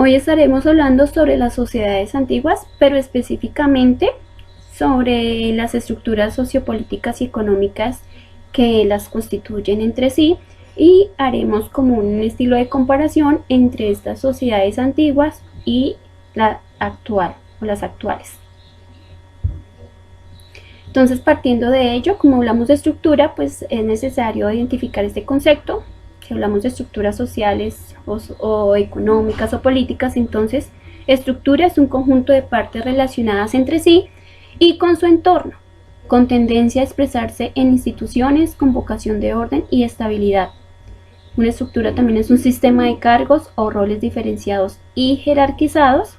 Hoy estaremos hablando sobre las sociedades antiguas, pero específicamente sobre las estructuras sociopolíticas y económicas que las constituyen entre sí, y haremos como un estilo de comparación entre estas sociedades antiguas y la actual o las actuales. Entonces, partiendo de ello, como hablamos de estructura, pues es necesario identificar este concepto. Si hablamos de estructuras sociales o económicas o políticas, entonces estructura es un conjunto de partes relacionadas entre sí y con su entorno, con tendencia a expresarse en instituciones con vocación de orden y estabilidad. Una estructura también es un sistema de cargos o roles diferenciados y jerarquizados,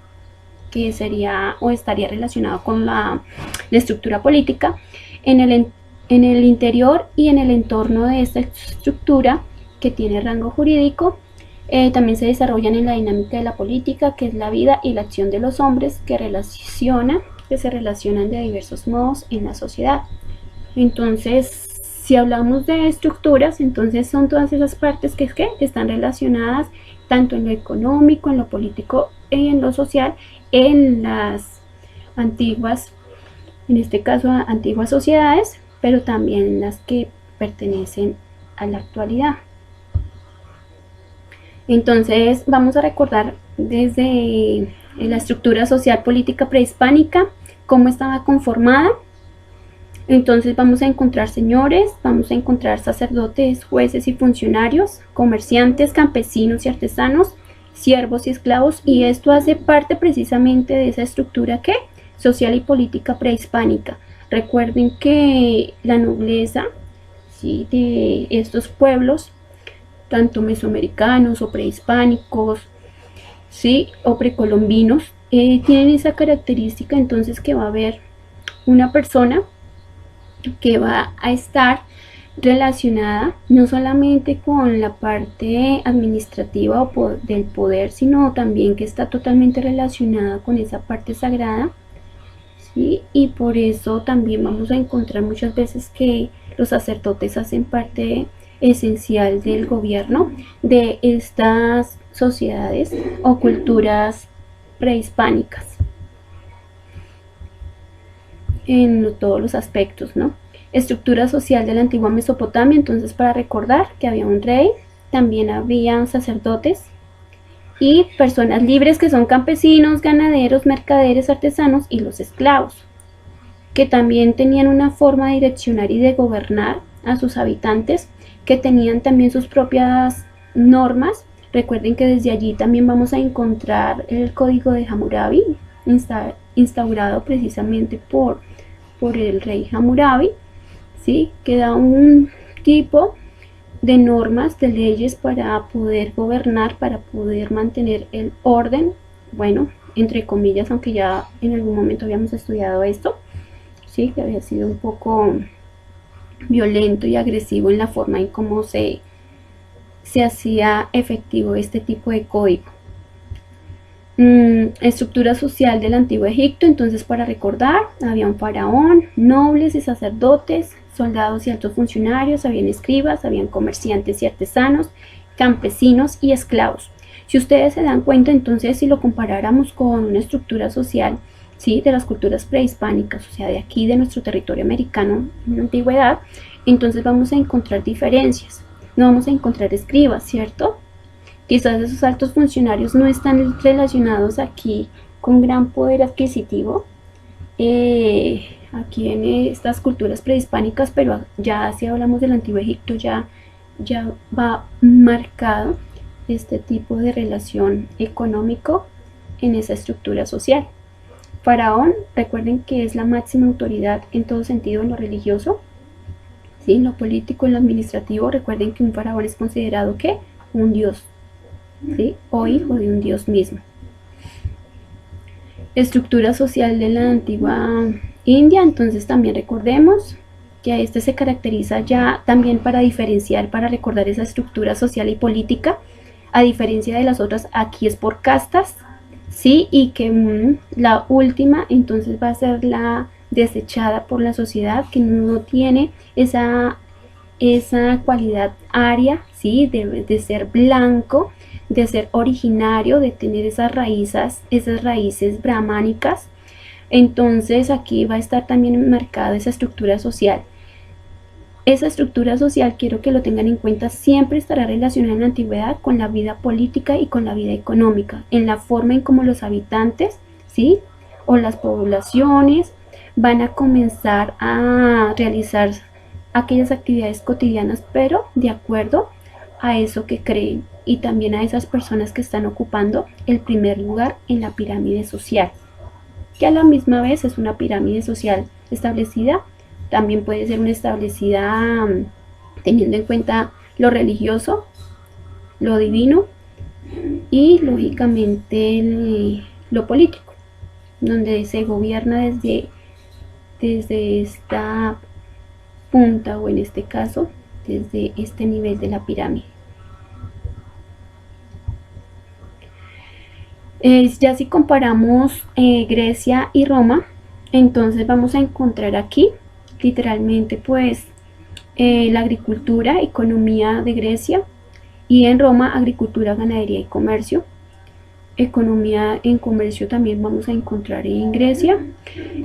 que sería o estaría relacionado con la estructura política. En el interior y en el entorno de esta estructura, que tiene rango jurídico, también se desarrollan en la dinámica de la política, que es la vida y la acción de los hombres que se relacionan de diversos modos en la sociedad. Entonces, si hablamos de estructuras, entonces son todas esas partes que están relacionadas tanto en lo económico, en lo político y en lo social, en las antiguas, en este caso antiguas sociedades, pero también las que pertenecen a la actualidad. Entonces vamos a recordar desde la estructura social política prehispánica cómo estaba conformada. Entonces vamos a encontrar señores, vamos a encontrar sacerdotes, jueces y funcionarios, comerciantes, campesinos y artesanos, siervos y esclavos, y esto hace parte precisamente de esa estructura social y política prehispánica. Recuerden que la nobleza, ¿sí?, de estos pueblos, tanto mesoamericanos o prehispánicos, ¿sí?, o precolombinos, tienen esa característica, entonces, que va a haber una persona que va a estar relacionada no solamente con la parte administrativa del poder, sino también que está totalmente relacionada con esa parte sagrada, ¿sí? Y por eso también vamos a encontrar muchas veces que los sacerdotes hacen parte esencial del gobierno de estas sociedades o culturas prehispánicas en todos los aspectos, ¿no? Estructura social de la antigua Mesopotamia, entonces, para recordar que había un rey, también había sacerdotes y personas libres, que son campesinos, ganaderos, mercaderes, artesanos, y los esclavos, que también tenían una forma de direccionar y de gobernar a sus habitantes, que tenían también sus propias normas. Recuerden que desde allí también vamos a encontrar el Código de Hammurabi, instaurado precisamente por el rey Hammurabi, ¿sí?, que da un tipo de normas, de leyes para poder gobernar, para poder mantener el orden, bueno, entre comillas, aunque ya en algún momento habíamos estudiado esto, ¿sí?, que había sido un poco violento y agresivo en la forma en cómo se hacía efectivo este tipo de código. Estructura social del antiguo Egipto, entonces, para recordar, había un faraón, nobles y sacerdotes, soldados y altos funcionarios, habían escribas, habían comerciantes y artesanos, campesinos y esclavos. Si ustedes se dan cuenta, entonces, si lo comparáramos con una estructura social, ¿sí?, de las culturas prehispánicas, o sea, de aquí, de nuestro territorio americano en la antigüedad, entonces vamos a encontrar diferencias. No vamos a encontrar escribas, ¿cierto? Quizás esos altos funcionarios no están relacionados aquí con gran poder adquisitivo, aquí en estas culturas prehispánicas, pero ya si hablamos del antiguo Egipto, ya va marcado este tipo de relación económico en esa estructura social. Faraón, recuerden que es la máxima autoridad en todo sentido, en lo religioso, ¿sí?, en lo político, en lo administrativo. Recuerden que un faraón es considerado ¿qué? Un dios, ¿sí?, o hijo de un dios mismo. Estructura social de la antigua India, entonces también recordemos que este se caracteriza ya también para diferenciar, para recordar esa estructura social y política, a diferencia de las otras, aquí es por castas, ¿sí?, y que la última entonces va a ser la desechada por la sociedad, que no tiene esa cualidad aria, ¿sí?, de ser blanco, de ser originario, de tener esas raíces brahmánicas. Entonces aquí va a estar también marcada esa estructura social. Esa estructura social, quiero que lo tengan en cuenta, siempre estará relacionada en la antigüedad con la vida política y con la vida económica, en la forma en cómo los habitantes, ¿sí?, o las poblaciones van a comenzar a realizar aquellas actividades cotidianas, pero de acuerdo a eso que creen, y también a esas personas que están ocupando el primer lugar en la pirámide social, que a la misma vez es una pirámide social establecida. También puede ser una establecida teniendo en cuenta lo religioso, lo divino y lógicamente lo político, donde se gobierna desde esta punta, o en este caso desde este nivel de la pirámide. Ya si comparamos Grecia y Roma, entonces vamos a encontrar aquí literalmente pues la agricultura, economía de Grecia, y en Roma agricultura, ganadería y comercio. Economía en comercio también vamos a encontrar en Grecia.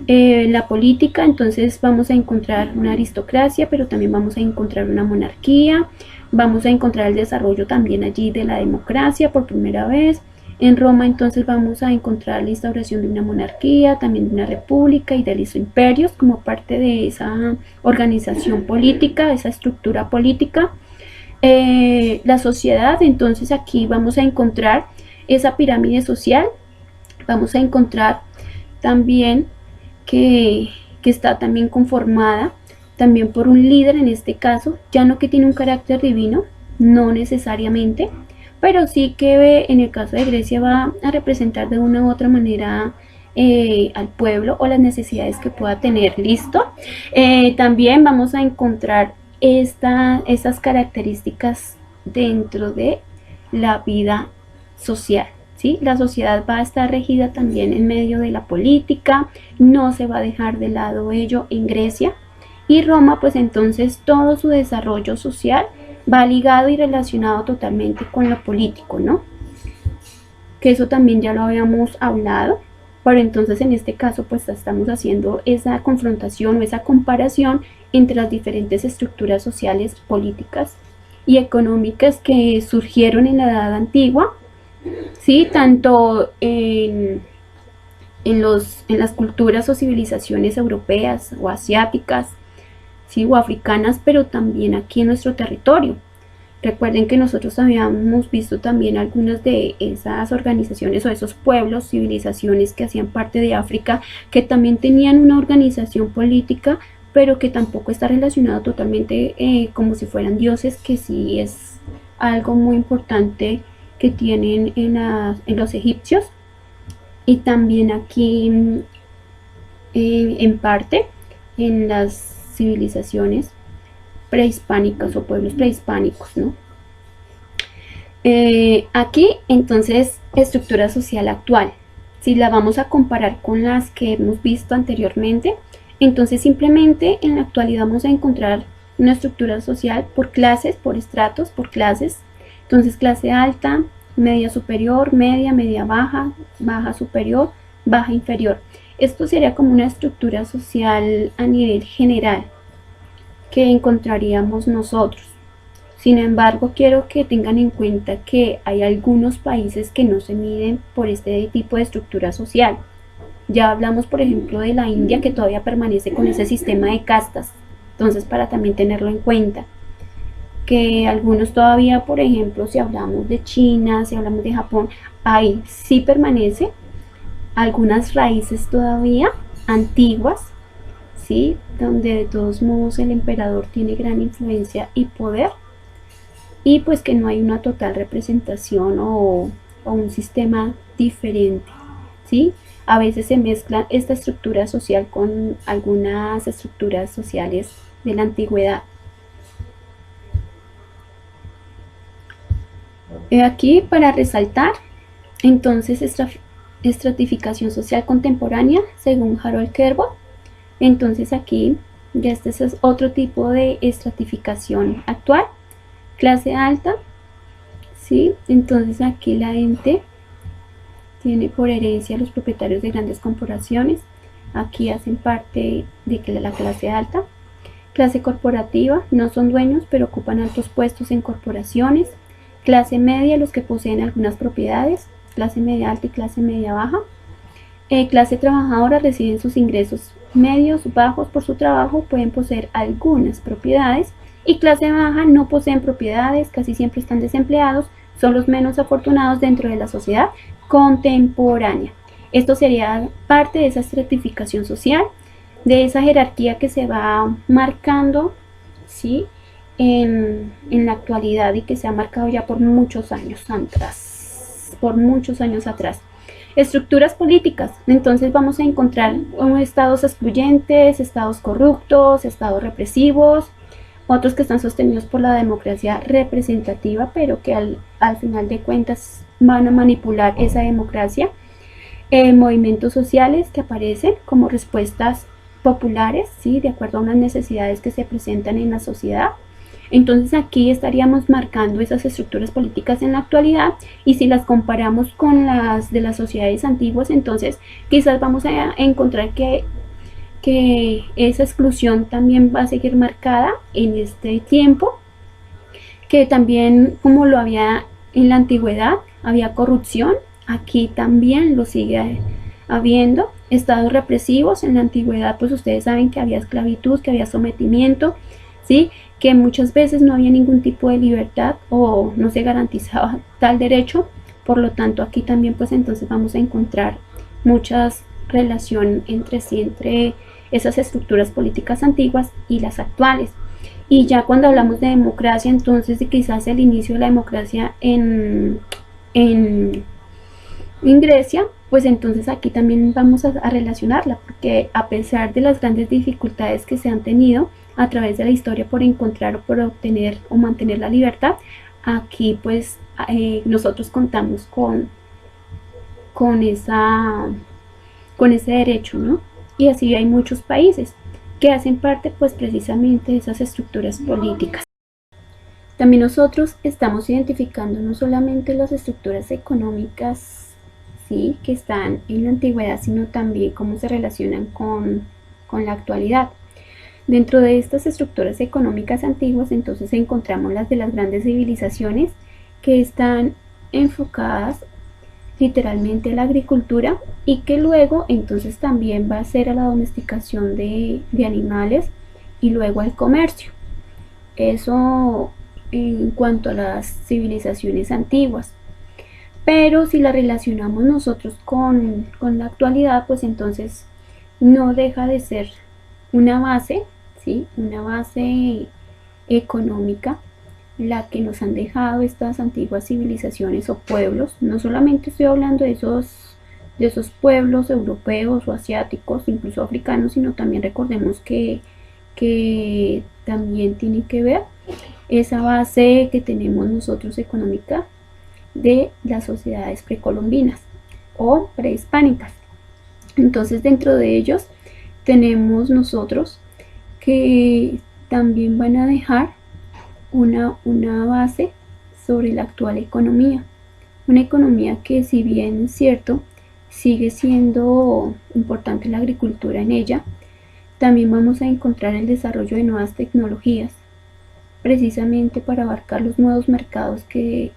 La política, entonces vamos a encontrar una aristocracia, pero también vamos a encontrar una monarquía. Vamos a encontrar el desarrollo también allí de la democracia por primera vez. En Roma entonces vamos a encontrar la instauración de una monarquía, también de una república y de los imperios como parte de esa organización política, esa estructura política. La sociedad, entonces aquí vamos a encontrar esa pirámide social. Vamos a encontrar también que está también conformada también por un líder, en este caso, ya no que tiene un carácter divino, no necesariamente, pero sí que en el caso de Grecia va a representar de una u otra manera al pueblo o las necesidades que pueda tener. Listo. También vamos a encontrar esas características dentro de la vida social. ¿Sí? La sociedad va a estar regida también en medio de la política, no se va a dejar de lado ello en Grecia. Y Roma, pues entonces todo su desarrollo social va ligado y relacionado totalmente con lo político, ¿no? Que eso también ya lo habíamos hablado, pero entonces en este caso pues estamos haciendo esa confrontación o esa comparación entre las diferentes estructuras sociales, políticas y económicas que surgieron en la Edad Antigua, ¿sí? Tanto en las culturas o civilizaciones europeas o asiáticas, ¿sí?, o africanas, pero también aquí en nuestro territorio. Recuerden que nosotros habíamos visto también algunas de esas organizaciones o esos pueblos, civilizaciones que hacían parte de África, que también tenían una organización política, pero que tampoco está relacionado totalmente como si fueran dioses, que sí es algo muy importante que tienen en los egipcios, y también aquí en parte en las civilizaciones prehispánicas o pueblos prehispánicos, ¿no? Aquí entonces estructura social actual, si la vamos a comparar con las que hemos visto anteriormente, entonces simplemente en la actualidad vamos a encontrar una estructura social por clases, por estratos, por clases. Entonces clase alta, media superior, media baja, baja superior, baja inferior. Esto sería como una estructura social a nivel general que encontraríamos nosotros. Sin embargo, quiero que tengan en cuenta que hay algunos países que no se miden por este tipo de estructura social. Ya hablamos, por ejemplo, de la India, que todavía permanece con ese sistema de castas. Entonces, para también tenerlo en cuenta, que algunos todavía, por ejemplo, si hablamos de China, si hablamos de Japón, ahí sí permanece algunas raíces todavía antiguas, ¿sí?, donde de todos modos el emperador tiene gran influencia y poder, y pues que no hay una total representación o un sistema diferente, ¿sí? A veces se mezcla esta estructura social con algunas estructuras sociales de la antigüedad. Aquí para resaltar, entonces, estratificación social contemporánea según Harold Kerbot. Entonces aquí ya este es otro tipo de estratificación actual. Clase alta, ¿sí? Entonces aquí la ente tiene por herencia a los propietarios de grandes corporaciones. Aquí hacen parte de la clase alta. Clase corporativa, no son dueños, pero ocupan altos puestos en corporaciones. Clase media, los que poseen algunas propiedades. Clase media alta y clase media baja. Clase trabajadora, reciben sus ingresos medios, bajos por su trabajo, pueden poseer algunas propiedades. Y clase baja, no poseen propiedades, casi siempre están desempleados, son los menos afortunados dentro de la sociedad contemporánea. Esto sería parte de esa estratificación social, de esa jerarquía que se va marcando, ¿sí? en la actualidad y que se ha marcado ya por muchos años atrás. Estructuras políticas, entonces vamos a encontrar estados excluyentes, estados corruptos, estados represivos, otros que están sostenidos por la democracia representativa, pero que al final de cuentas van a manipular esa democracia. Movimientos sociales que aparecen como respuestas populares, ¿sí? De acuerdo a unas necesidades que se presentan en la sociedad. Entonces aquí estaríamos marcando esas estructuras políticas en la actualidad, y si las comparamos con las de las sociedades antiguas, entonces quizás vamos a encontrar que esa exclusión también va a seguir marcada en este tiempo, que también, como lo había en la antigüedad, había corrupción, aquí también lo sigue habiendo. Estados represivos, en la antigüedad pues ustedes saben que había esclavitud, que había sometimiento, ¿sí? Que muchas veces no había ningún tipo de libertad o no se garantizaba tal derecho. Por lo tanto aquí también pues entonces vamos a encontrar muchas relación entre sí, entre esas estructuras políticas antiguas y las actuales. Y ya cuando hablamos de democracia, entonces quizás el inicio de la democracia en Grecia, pues entonces aquí también vamos a relacionarla, porque a pesar de las grandes dificultades que se han tenido a través de la historia por encontrar o por obtener o mantener la libertad, aquí pues nosotros contamos con ese derecho, ¿no? Y así hay muchos países que hacen parte pues precisamente de esas estructuras políticas. También nosotros estamos identificando no solamente las estructuras económicas, ¿sí?, que están en la antigüedad, sino también cómo se relacionan con la actualidad. Dentro de estas estructuras económicas antiguas, entonces encontramos las de las grandes civilizaciones, que están enfocadas literalmente a la agricultura, y que luego entonces también va a ser a la domesticación de animales y luego al comercio. Eso en cuanto a las civilizaciones antiguas. Pero si la relacionamos nosotros con la actualidad, pues entonces no deja de ser una base, ¿sí?, una base económica, la que nos han dejado estas antiguas civilizaciones o pueblos. No solamente estoy hablando de esos pueblos europeos o asiáticos, incluso africanos, sino también recordemos que también tiene que ver esa base que tenemos nosotros económica de las sociedades precolombinas o prehispánicas. Entonces dentro de ellos tenemos nosotros que también van a dejar una base sobre la actual economía. Una economía que, si bien es cierto, sigue siendo importante la agricultura en ella, también vamos a encontrar el desarrollo de nuevas tecnologías, precisamente para abarcar los nuevos mercados que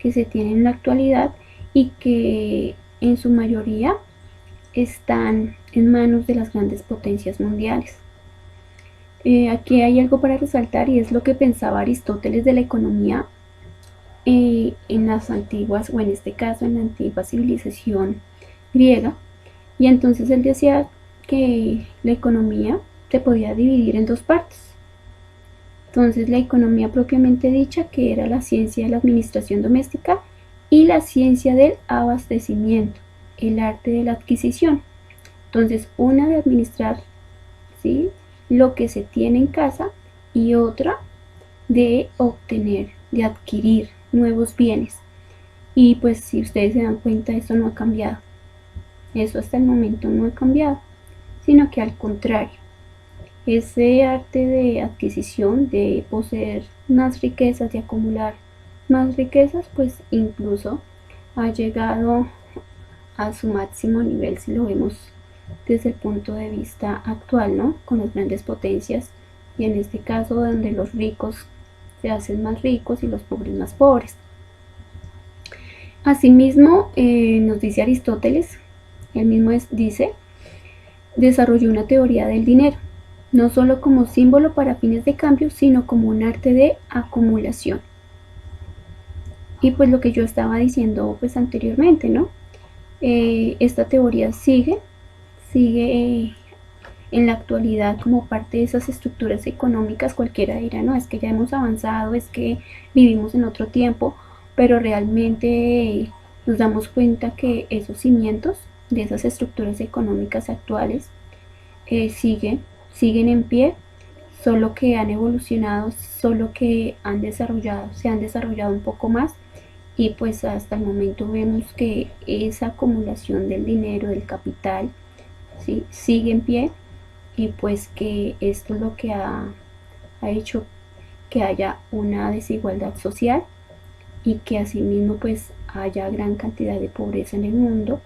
se tienen en la actualidad y que en su mayoría están en manos de las grandes potencias mundiales. Aquí hay algo para resaltar, y es lo que pensaba Aristóteles de la economía en las antiguas, o en este caso en la antigua civilización griega. Y entonces él decía que la economía se podía dividir en dos partes. Entonces la economía propiamente dicha, que era la ciencia de la administración doméstica, y la ciencia del abastecimiento, el arte de la adquisición. Entonces una de administrar, ¿sí?, lo que se tiene en casa, y otra de obtener, de adquirir nuevos bienes. Y pues si ustedes se dan cuenta, esto no ha cambiado. Eso hasta el momento no ha cambiado, sino que al contrario, ese arte de adquisición, de poseer más riquezas, de acumular más riquezas, pues incluso ha llegado a su máximo nivel si lo vemos desde el punto de vista actual, ¿no? Con las grandes potencias y en este caso donde los ricos se hacen más ricos y los pobres más pobres. Asimismo, nos dice Aristóteles, él mismo dice, desarrolló una teoría del dinero, no solo como símbolo para fines de cambio, sino como un arte de acumulación. Y pues lo que yo estaba diciendo pues anteriormente, ¿no? Esta teoría sigue en la actualidad como parte de esas estructuras económicas. Cualquiera dirá, no, es que ya hemos avanzado, es que vivimos en otro tiempo, pero realmente nos damos cuenta que esos cimientos de esas estructuras económicas actuales siguen en pie, solo que han evolucionado, solo que se han desarrollado un poco más y pues hasta el momento vemos que esa acumulación del dinero, del capital, ¿sí?, sigue en pie y pues que esto es lo que ha hecho que haya una desigualdad social y que asimismo pues haya gran cantidad de pobreza en el mundo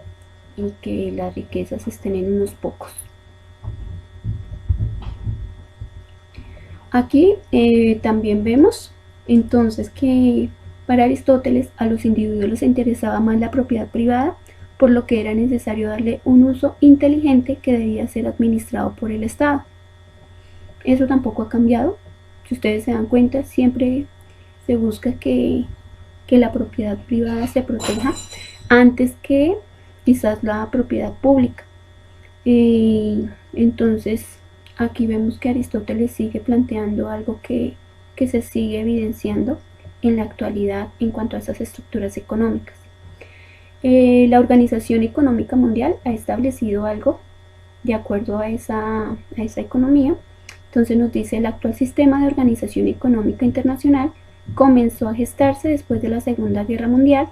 y que las riquezas estén en unos pocos. Aquí también vemos entonces que para Aristóteles a los individuos les interesaba más la propiedad privada, por lo que era necesario darle un uso inteligente que debía ser administrado por el Estado. Eso tampoco ha cambiado. Si ustedes se dan cuenta, siempre se busca que la propiedad privada se proteja antes que quizás la propiedad pública. Entonces aquí vemos que Aristóteles sigue planteando algo que se sigue evidenciando en la actualidad en cuanto a esas estructuras económicas. La Organización Económica Mundial ha establecido algo de acuerdo a esa economía. Entonces nos dice, el actual sistema de organización económica internacional comenzó a gestarse después de la Segunda Guerra Mundial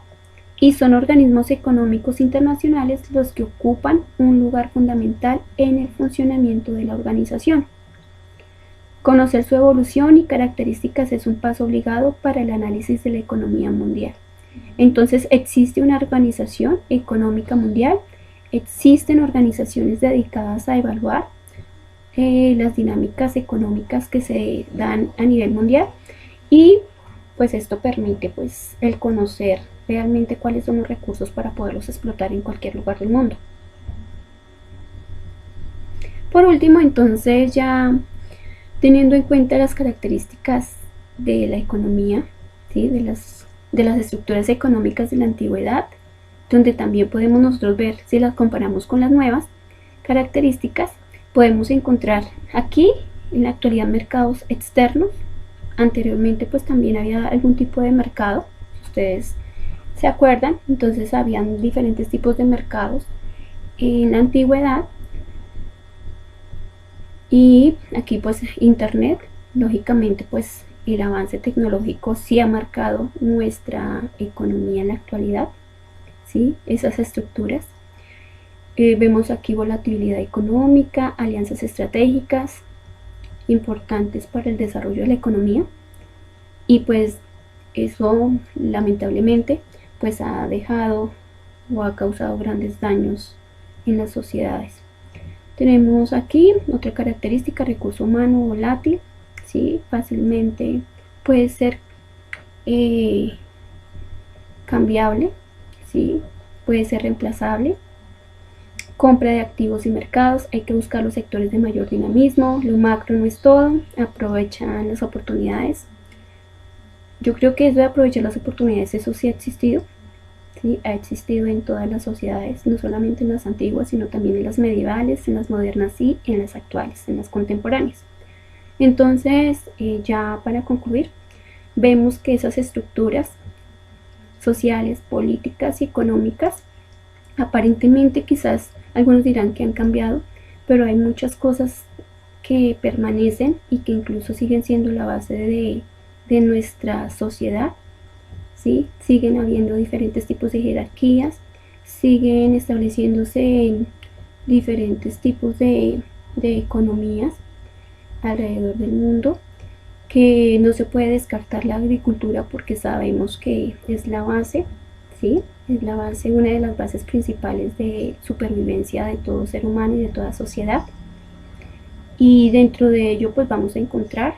y son organismos económicos internacionales los que ocupan un lugar fundamental en el funcionamiento de la organización. Conocer su evolución y características es un paso obligado para el análisis de la economía mundial. Entonces existe una organización económica mundial, existen organizaciones dedicadas a evaluar las dinámicas económicas que se dan a nivel mundial y pues esto permite pues el conocer realmente cuáles son los recursos para poderlos explotar en cualquier lugar del mundo. Por último, entonces, ya teniendo en cuenta las características de la economía, ¿sí?, de las estructuras económicas de la antigüedad, donde también podemos nosotros ver si las comparamos con las nuevas características, podemos encontrar aquí en la actualidad mercados externos. Anteriormente pues también había algún tipo de mercado, si ustedes se acuerdan, entonces habían diferentes tipos de mercados en la antigüedad. Y aquí pues internet, lógicamente pues el avance tecnológico sí ha marcado nuestra economía en la actualidad, ¿sí?, esas estructuras. Vemos aquí volatilidad económica, alianzas estratégicas importantes para el desarrollo de la economía y pues eso lamentablemente pues ha dejado o ha causado grandes daños en las sociedades. Tenemos aquí otra característica, recurso humano volátil, ¿sí?, fácilmente puede ser cambiable, ¿sí?, puede ser reemplazable. Compra de activos y mercados, hay que buscar los sectores de mayor dinamismo, lo macro no es todo, aprovechan las oportunidades. Yo creo que eso de aprovechar las oportunidades, eso sí ha existido, ¿sí?, ha existido en todas las sociedades, no solamente en las antiguas, sino también en las medievales, en las modernas y en las actuales, en las contemporáneas. Entonces, ya para concluir, vemos que esas estructuras sociales, políticas y económicas, aparentemente quizás algunos dirán que han cambiado, pero hay muchas cosas que permanecen y que incluso siguen siendo la base de nuestra sociedad, ¿sí? Siguen habiendo diferentes tipos de jerarquías, siguen estableciéndose en diferentes tipos de economías alrededor del mundo que no se puede descartar la agricultura porque sabemos que es la base, ¿sí? Es la base, una de las bases principales de supervivencia de todo ser humano y de toda sociedad. Y dentro de ello pues vamos a encontrar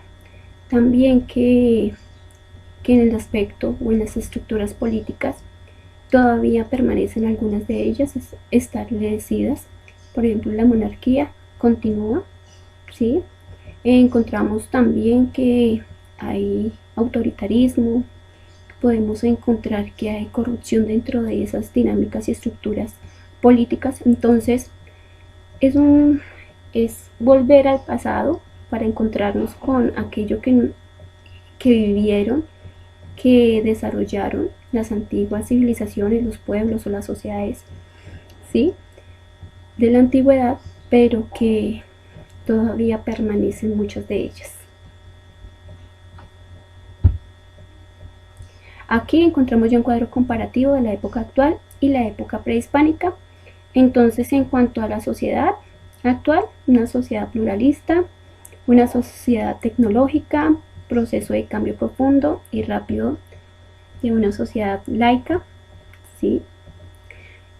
también que en el aspecto o en las estructuras políticas todavía permanecen algunas de ellas establecidas. Por ejemplo, la monarquía continúa, ¿sí? Encontramos también que hay autoritarismo, podemos encontrar que hay corrupción dentro de esas dinámicas y estructuras políticas. Entonces, es volver al pasado para encontrarnos con aquello que vivieron, que desarrollaron las antiguas civilizaciones, los pueblos o las sociedades, ¿sí? De la antigüedad, pero que todavía permanecen muchas de ellas. Aquí encontramos ya un cuadro comparativo de la época actual y la época prehispánica. Entonces, en cuanto a la sociedad actual, una sociedad pluralista, una sociedad tecnológica, proceso de cambio profundo y rápido de una sociedad laica, ¿sí?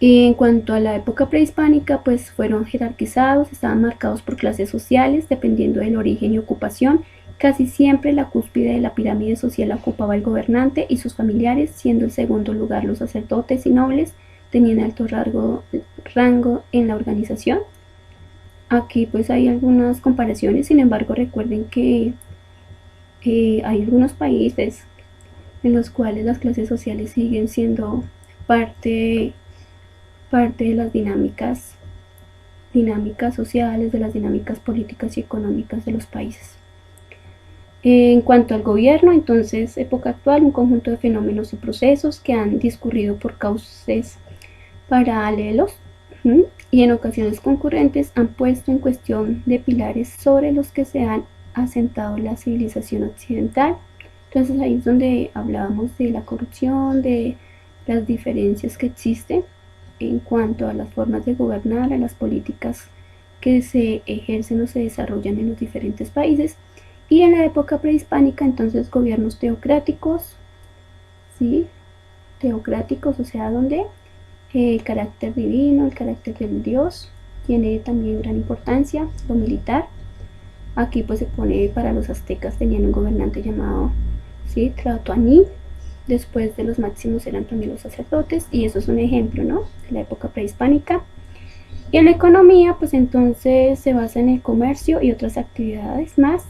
Y en cuanto a la época prehispánica, pues fueron jerarquizados, estaban marcados por clases sociales, dependiendo del origen y ocupación. Casi siempre la cúspide de la pirámide social la ocupaba el gobernante y sus familiares, siendo el segundo lugar los sacerdotes y nobles, tenían alto rango en la organización. Aquí pues hay algunas comparaciones, sin embargo recuerden que hay algunos países en los cuales las clases sociales siguen siendo parte de las dinámicas sociales, de las dinámicas políticas y económicas de los países. En cuanto al gobierno, entonces, época actual, un conjunto de fenómenos y procesos que han discurrido por cauces paralelos y en ocasiones concurrentes han puesto en cuestión de pilares sobre los que se han asentado la civilización occidental. Entonces ahí es donde hablábamos de la corrupción, de las diferencias que existen en cuanto a las formas de gobernar, a las políticas que se ejercen o se desarrollan en los diferentes países. Y en la época prehispánica, entonces, gobiernos teocráticos, ¿sí? Teocráticos, o sea, donde el carácter divino, el carácter del Dios, tiene también gran importancia, lo militar. Aquí pues se pone, para los aztecas tenían un gobernante llamado, ¿sí?, Tlatoani. Después de los máximos eran también los sacerdotes, y eso es un ejemplo, ¿no?, de la época prehispánica. Y en la economía, pues entonces se basa en el comercio y otras actividades más.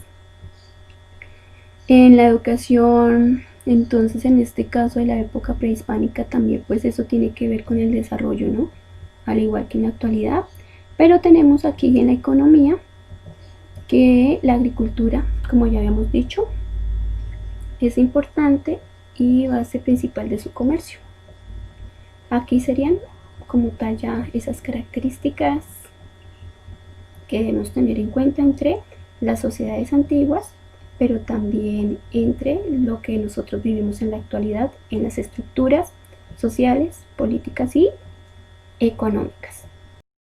En la educación, entonces en este caso de la época prehispánica también pues eso tiene que ver con el desarrollo, ¿no?, al igual que en la actualidad. Pero tenemos aquí en la economía que la agricultura, como ya habíamos dicho, es importante y base principal de su comercio. Aquí serían como tal ya esas características que debemos tener en cuenta entre las sociedades antiguas, pero también entre lo que nosotros vivimos en la actualidad en las estructuras sociales, políticas y económicas.